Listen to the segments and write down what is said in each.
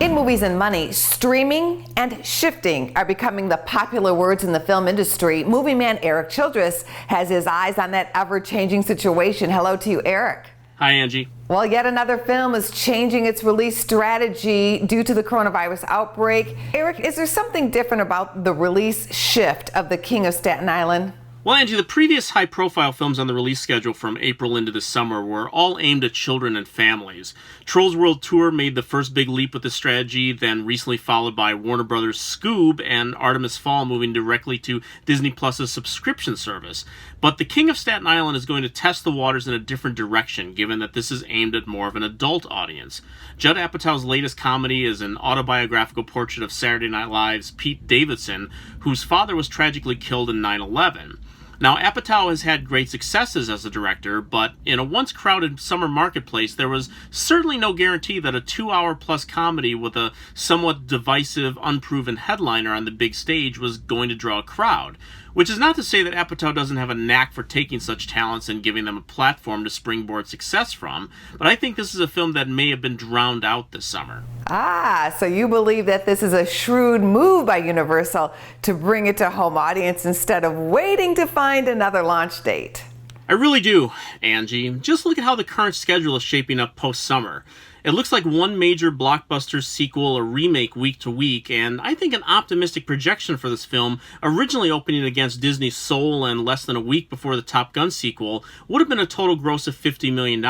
In Movies and Money, streaming and shifting are becoming the popular words in the film industry. Movie man Erik Childress has his eyes on that ever-changing situation. Hello to you, Erik. Hi, Angie. Well, yet another film is changing its release strategy due to the coronavirus outbreak. Erik, is there something different about the release shift of The King of Staten Island? Well, Angie, the previous high-profile films on the release schedule from April into the summer were all aimed at children and families. Trolls World Tour made the first big leap with this strategy, then recently followed by Warner Brothers' Scoob and Artemis Fall moving directly to Disney Plus's subscription service. But The King of Staten Island is going to test the waters in a different direction, given that this is aimed at more of an adult audience. Judd Apatow's latest comedy is an autobiographical portrait of Saturday Night Live's Pete Davidson, whose father was tragically killed in 9/11. Now, Apatow has had great successes as a director, but in a once crowded summer marketplace, there was certainly no guarantee that a 2-hour-plus comedy with a somewhat divisive, unproven headliner on the big stage was going to draw a crowd. Which is not to say that Apatow doesn't have a knack for taking such talents and giving them a platform to springboard success from, but I think this is a film that may have been drowned out this summer. So you believe that this is a shrewd move by Universal to bring it to home audience instead of waiting to find another launch date? I really do, Angie. Just look at how the current schedule is shaping up post-summer. It looks like one major blockbuster sequel or remake week to week, and I think an optimistic projection for this film, originally opening against Disney's Soul and less than a week before the Top Gun sequel, would have been a total gross of $50 million,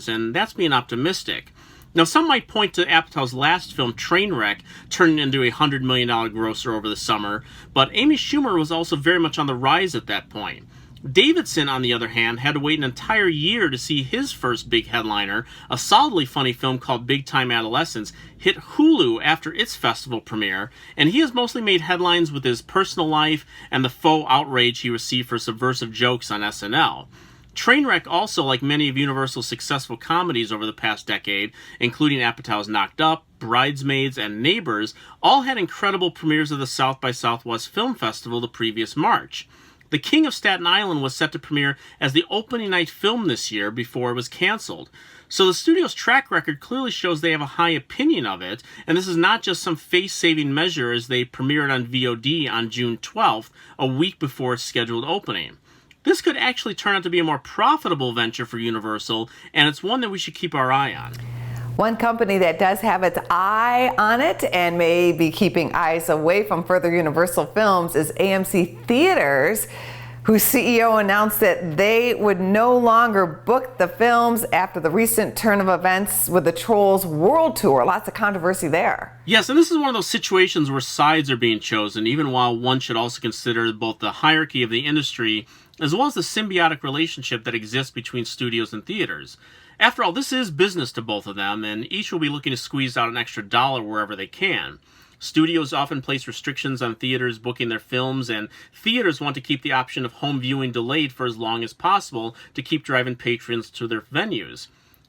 and that's being optimistic. Now, some might point to Apatow's last film, Trainwreck, turning into a $100 million grosser over the summer, but Amy Schumer was also very much on the rise at that point. Davidson, on the other hand, had to wait an entire year to see his first big headliner, a solidly funny film called Big Time Adolescence, hit Hulu after its festival premiere, and he has mostly made headlines with his personal life and the faux outrage he received for subversive jokes on SNL. Trainwreck also, like many of Universal's successful comedies over the past decade, including Apatow's Knocked Up, Bridesmaids, and Neighbors, all had incredible premieres of the South by Southwest Film Festival the previous March. The King of Staten Island was set to premiere as the opening night film this year before it was canceled. So the studio's track record clearly shows they have a high opinion of it, and this is not just some face-saving measure as they premiered on VOD on June 12th, a week before its scheduled opening. This could actually turn out to be a more profitable venture for Universal, and it's one that we should keep our eye on. One company that does have its eye on it and may be keeping eyes away from further Universal films is AMC Theaters, whose CEO announced that they would no longer book the films after the recent turn of events with the Trolls World Tour. Lots of controversy there. Yes, and this is one of those situations where sides are being chosen, even while one should also consider both the hierarchy of the industry as well as the symbiotic relationship that exists between studios and theaters. After all, this is business to both of them, and each will be looking to squeeze out an extra dollar wherever they can. Studios often place restrictions on theaters booking their films, and theaters want to keep the option of home viewing delayed for as long as possible to keep driving patrons to their venues.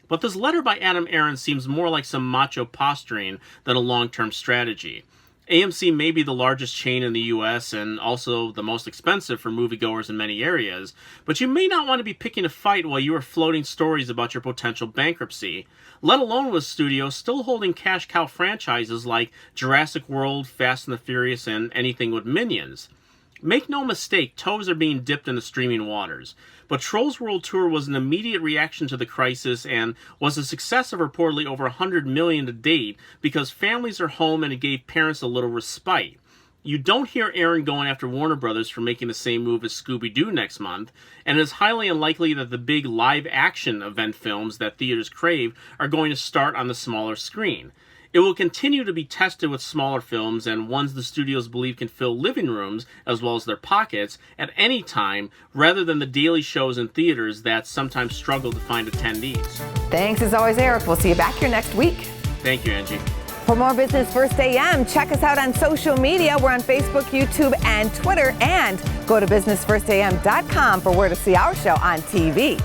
But this letter by Adam Aron seems more like some macho posturing than a long-term strategy. AMC may be the largest chain in the U.S. and also the most expensive for moviegoers in many areas, but you may not want to be picking a fight while you are floating stories about your potential bankruptcy, let alone with studios still holding cash cow franchises like Jurassic World, Fast and the Furious, and anything with Minions. Make no mistake, toes are being dipped in the streaming waters. But Trolls World Tour was an immediate reaction to the crisis and was a success of reportedly over 100 million to date because families are home and it gave parents a little respite. You don't hear Aaron going after Warner Brothers for making the same move as Scooby-Doo next month, and it is highly unlikely that the big live-action event films that theaters crave are going to start on the smaller screen. It will continue to be tested with smaller films and ones the studios believe can fill living rooms as well as their pockets at any time rather than the daily shows in theaters that sometimes struggle to find attendees. Thanks as always, Erik. We'll see you back here next week. Thank you, Angie. For more Business First AM, check us out on social media. We're on Facebook, YouTube, and Twitter. And go to businessfirstam.com for where to see our show on TV.